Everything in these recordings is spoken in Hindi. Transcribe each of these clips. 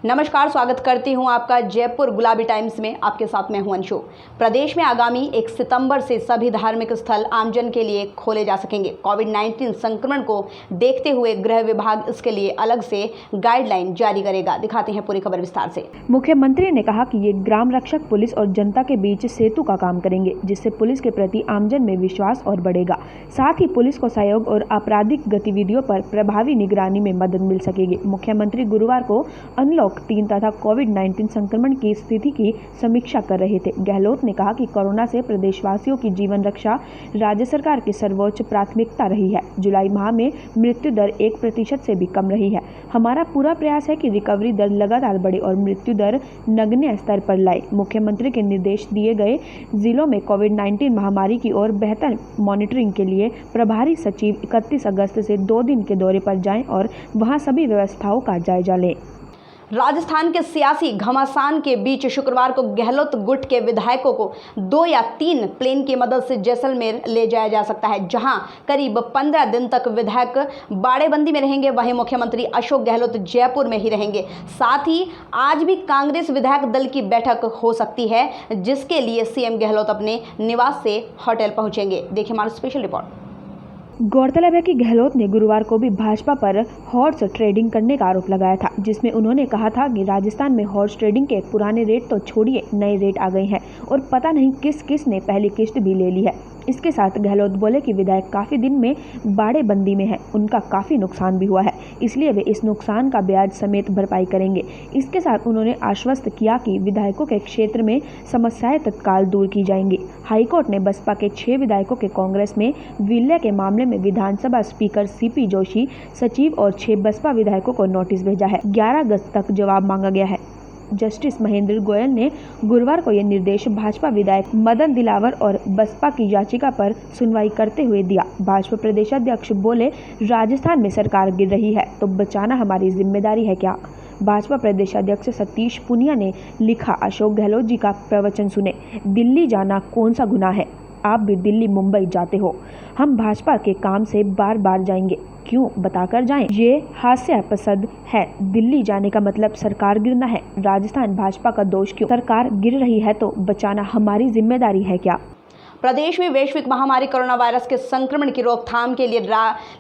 नमस्कार, स्वागत करती हूं आपका जयपुर गुलाबी टाइम्स में। आपके साथ मैं हूं अंशु। प्रदेश में आगामी 1 सितंबर से सभी धार्मिक स्थल आमजन के लिए खोले जा सकेंगे। कोविड-19 संक्रमण को देखते हुए गृह विभाग इसके लिए अलग से गाइडलाइन जारी करेगा। दिखाते हैं पूरी खबर विस्तार से। मुख्यमंत्री ने कहा कि ये ग्राम रक्षक पुलिस और जनता के बीच सेतु का काम करेंगे, जिससे पुलिस के प्रति आमजन में विश्वास और बढ़ेगा। साथ ही पुलिस को सहयोग और आपराधिक गतिविधियों पर प्रभावी निगरानी में मदद मिल सकेगी। मुख्यमंत्री गुरुवार को अनलॉक 3 तथा कोविड-19 संक्रमण की स्थिति की समीक्षा कर रहे थे। गहलोत ने कहा कि कोरोना से प्रदेशवासियों की जीवन रक्षा राज्य सरकार की सर्वोच्च प्राथमिकता रही है। जुलाई माह में मृत्यु दर 1% से भी कम रही है। हमारा पूरा प्रयास है कि रिकवरी दर लगातार बढ़े और मृत्यु दर नगण्य स्तर पर लाए। मुख्यमंत्री के निर्देश दिए गए जिलों में कोविड-19 महामारी की ओर बेहतर मॉनिटरिंग के लिए प्रभारी सचिव 31 अगस्त से 2 दिन के दौरे पर जाएं और वहां सभी व्यवस्थाओं का जायजा लें। राजस्थान के सियासी घमासान के बीच शुक्रवार को गहलोत गुट के विधायकों को 2 या 3 प्लेन की मदद से जैसलमेर ले जाया जा सकता है, जहां करीब 15 दिन तक विधायक बाड़ेबंदी में रहेंगे। वहीं मुख्यमंत्री अशोक गहलोत जयपुर में ही रहेंगे। साथ ही आज भी कांग्रेस विधायक दल की बैठक हो सकती है, जिसके लिए सीएम गहलोत अपने निवास से होटल पहुंचेंगे। देखिए हमारा स्पेशल रिपोर्ट। गौरतलब है कि गहलोत ने गुरुवार को भी भाजपा पर हॉर्स ट्रेडिंग करने का आरोप लगाया था, जिसमें उन्होंने कहा था कि राजस्थान में हॉर्स ट्रेडिंग के पुराने रेट तो छोड़िए, नए रेट आ गए हैं और पता नहीं किस किस ने पहली किश्त भी ले ली है। इसके साथ गहलोत बोले कि विधायक काफ़ी दिन में बाड़ेबंदी में है, उनका काफ़ी नुकसान भी हुआ है, इसलिए वे इस नुकसान का ब्याज समेत भरपाई करेंगे। इसके साथ उन्होंने आश्वस्त किया कि विधायकों के क्षेत्र में समस्याएं तत्काल दूर की जाएंगी। हाईकोर्ट ने बसपा के 6 विधायकों के कांग्रेस में विलय के मामले में विधानसभा स्पीकर सीपी जोशी, सचिव और 6 बसपा विधायकों को नोटिस भेजा है। 11 अगस्त तक जवाब मांगा गया है। जस्टिस महेंद्र गोयल ने गुरुवार को यह निर्देश भाजपा विधायक मदन दिलावर और बसपा की याचिका पर सुनवाई करते हुए दिया। भाजपा प्रदेशाध्यक्ष बोले, राजस्थान में सरकार गिर रही है तो बचाना हमारी जिम्मेदारी है क्या? भाजपा प्रदेशाध्यक्ष सतीश पुनिया ने लिखा, अशोक गहलोत जी का प्रवचन सुने, दिल्ली जाना कौन सा गुनाह है? आप भी दिल्ली मुंबई जाते हो, हम भाजपा के काम से बार बार जाएंगे, क्यों बताकर जाएं? ये हास्यास्पद है। दिल्ली जाने का मतलब सरकार गिरना है। राजस्थान भाजपा का दोष क्यों? सरकार गिर रही है तो बचाना हमारी जिम्मेदारी है क्या? प्रदेश में वैश्विक महामारी कोरोना वायरस के संक्रमण की रोकथाम के लिए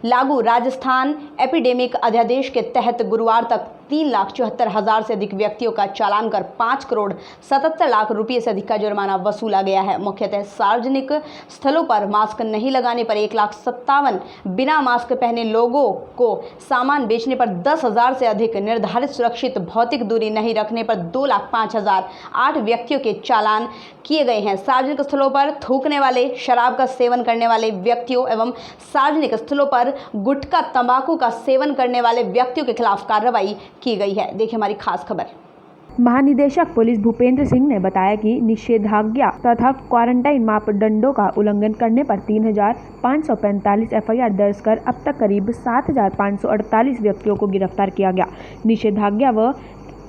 लागू राजस्थान एपिडेमिक अध्यादेश के तहत गुरुवार तक 3,74,000 से अधिक व्यक्तियों का चालान कर 5 करोड़ 77 लाख रुपये से अधिक का जुर्माना वसूला गया है। मुख्यतः सार्वजनिक स्थलों पर मास्क नहीं लगाने पर 1,57,000, बिना मास्क पहने लोगों को सामान बेचने पर 10,000 से अधिक, निर्धारित सुरक्षित भौतिक दूरी नहीं रखने पर 2,05,000 8 व्यक्तियों के चालान किए गए हैं। सार्वजनिक स्थलों पर थूकने वाले, शराब का सेवन करने वाले व्यक्तियों एवं सार्वजनिक स्थलों पर गुटखा तंबाकू का सेवन करने वाले व्यक्तियों के खिलाफ कार्रवाई की गई है। देखिए हमारी खास खबर। महानिदेशक पुलिस भूपेंद्र सिंह ने बताया कि निषेधाज्ञा तथा क्वारंटाइन मापदंडों का उल्लंघन करने पर 3,545 एफआईआर दर्ज कर अब तक करीब 7,548 व्यक्तियों को गिरफ्तार किया गया। निषेधाज्ञा व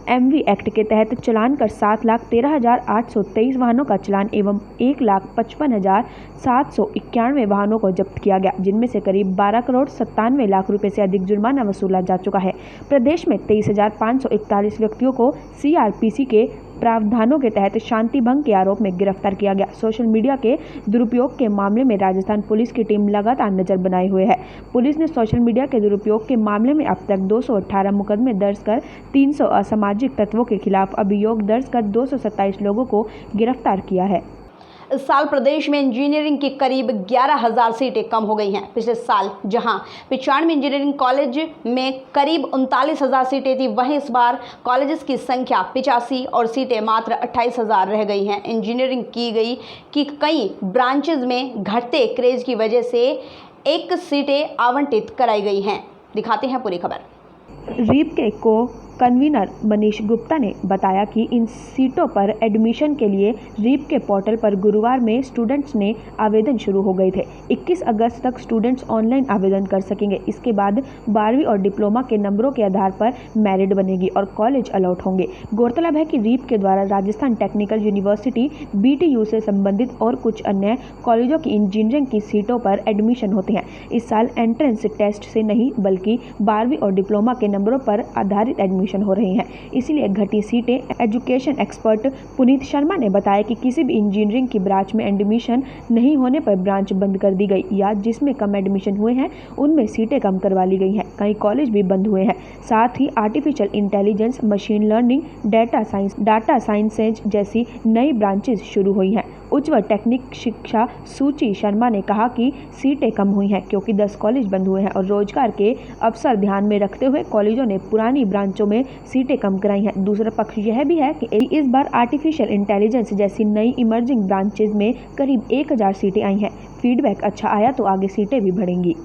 एमवी एक्ट के तहत चलान कर 7,13,823 वाहनों का चलान एवं 1,55,791 वाहनों को जब्त किया गया, जिनमें से करीब 12 करोड़ 97 लाख रुपए से अधिक जुर्माना वसूला जा चुका है। प्रदेश में 23,541 व्यक्तियों को सीआरपीसी के प्रावधानों के तहत शांति भंग के आरोप में गिरफ्तार किया गया। सोशल मीडिया के दुरुपयोग के मामले में राजस्थान पुलिस की टीम लगातार नजर बनाए हुए है। पुलिस ने सोशल मीडिया के दुरुपयोग के मामले में अब तक 218 मुकदमे दर्ज कर 300 असामाजिक तत्वों के खिलाफ अभियोग दर्ज कर 227 लोगों को गिरफ्तार किया है। इस साल प्रदेश में इंजीनियरिंग की करीब 11,000 सीटें कम हो गई हैं। पिछले साल जहां 95 इंजीनियरिंग कॉलेज में करीब 39,000 सीटें थी, वहीं इस बार कॉलेजेस की संख्या 85 और सीटें मात्र 28,000 रह गई हैं। इंजीनियरिंग की गई कि कई ब्रांचेज में घटते क्रेज की वजह से 1 सीटें आवंटित कराई गई हैं। दिखाते हैं पूरी खबर। रीप के को कन्वीनर मनीष गुप्ता ने बताया कि इन सीटों पर एडमिशन के लिए रीप के पोर्टल पर गुरुवार में स्टूडेंट्स ने आवेदन शुरू हो गए थे। 21 अगस्त तक स्टूडेंट्स ऑनलाइन आवेदन कर सकेंगे। इसके बाद 12वीं और डिप्लोमा के नंबरों के आधार पर मेरिट बनेगी और कॉलेज अलॉट होंगे। गौरतलब है कि रीप के द्वारा राजस्थान टेक्निकल यूनिवर्सिटी BTU से संबंधित और कुछ अन्य कॉलेजों की इंजीनियरिंग की सीटों पर एडमिशन होते हैं। इस साल एंट्रेंस टेस्ट से नहीं बल्कि 12वीं और डिप्लोमा के नंबरों पर आधारित एडमिशन एडमिशन हो रही हैं, इसलिए घटी सीटें। एजुकेशन एक्सपर्ट पुनीत शर्मा ने बताया कि किसी भी इंजीनियरिंग की ब्रांच में एडमिशन नहीं होने पर ब्रांच बंद कर दी गई या जिसमें कम एडमिशन हुए हैं उनमें सीटें कम करवा ली गई हैं। कई कॉलेज भी बंद हुए हैं। साथ ही artificial intelligence, machine learning, data sciences जैसी नई ब्रांचेज शुरू हुई हैं। उच्च व टेक्निक शिक्षा सूची शर्मा ने कहा कि सीटें कम हुई हैं क्योंकि 10 कॉलेज बंद हुए हैं और रोजगार के अवसर ध्यान में रखते हुए कॉलेजों ने पुरानी ब्रांचों में सीटें कम कराई हैं। दूसरा पक्ष यह भी है कि इस बार आर्टिफिशियल इंटेलिजेंस जैसी नई इमर्जिंग ब्रांचेज में करीब 1000 सीटें आई हैं। फीडबैक अच्छा आया तो आगे सीटें भी बढ़ेंगी।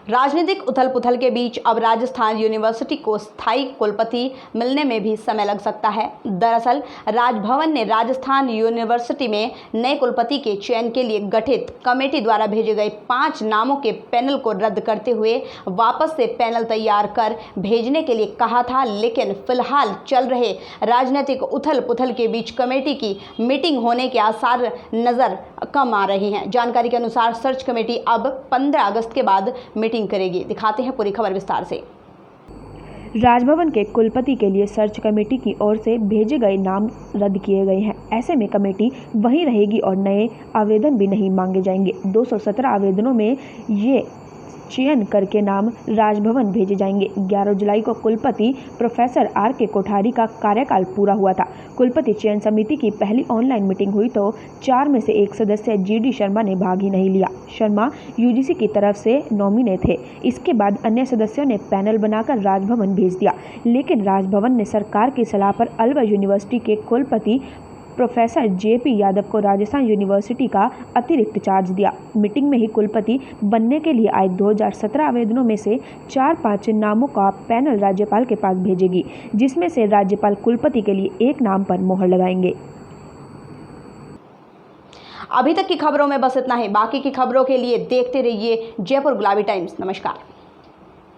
राजनीतिक उथल-पुथल के बीच अब राजस्थान यूनिवर्सिटी को स्थायी कुलपति मिलने में भी समय लग सकता है। दरअसल राजभवन ने राजस्थान यूनिवर्सिटी में नए कुलपति के चयन के लिए गठित कमेटी द्वारा भेजे गए 5 नामों के पैनल को रद्द करते हुए वापस से पैनल तैयार कर भेजने के लिए कहा था, लेकिन फिलहाल चल रहे राजनीतिक उथल-पुथल के बीच कमेटी की मीटिंग होने के आसार नज़र कम आ रहे हैं। जानकारी के अनुसार सर्च कमेटी अब 15 अगस्त के बाद मीटिंग करेगी। दिखाते हैं पूरी खबर विस्तार से। राजभवन के कुलपति के लिए सर्च कमेटी की ओर से भेजे गए नाम रद्द किए गए हैं। ऐसे में कमेटी वहीं रहेगी और नए आवेदन भी नहीं मांगे जाएंगे। 217 आवेदनों में ये चयन करके नाम राजभवन भेजे जाएंगे। 11 जुलाई को कुलपति प्रोफेसर RK कोठारी का कार्यकाल पूरा हुआ था। कुलपति चयन समिति की पहली ऑनलाइन मीटिंग हुई तो 4 में से एक सदस्य GD शर्मा ने भाग ही नहीं लिया। शर्मा UGC की तरफ से नॉमिने थे। इसके बाद अन्य सदस्यों ने पैनल बनाकर राजभवन भेज दिया, लेकिन राजभवन ने सरकार की सलाह पर अलवर यूनिवर्सिटी के कुलपति प्रोफेसर JP यादव को राजस्थान यूनिवर्सिटी का अतिरिक्त चार्ज दिया। मीटिंग में ही कुलपति बनने के लिए आए 2017 आवेदनों में से 4-5 नामों का पैनल राज्यपाल के पास भेजेगी, जिसमें से राज्यपाल कुलपति के लिए एक नाम पर मोहर लगाएंगे। अभी तक की खबरों में बस इतना ही। बाकी की खबरों के लिए देखते रहिए जयपुर गुलाबी टाइम्स। नमस्कार।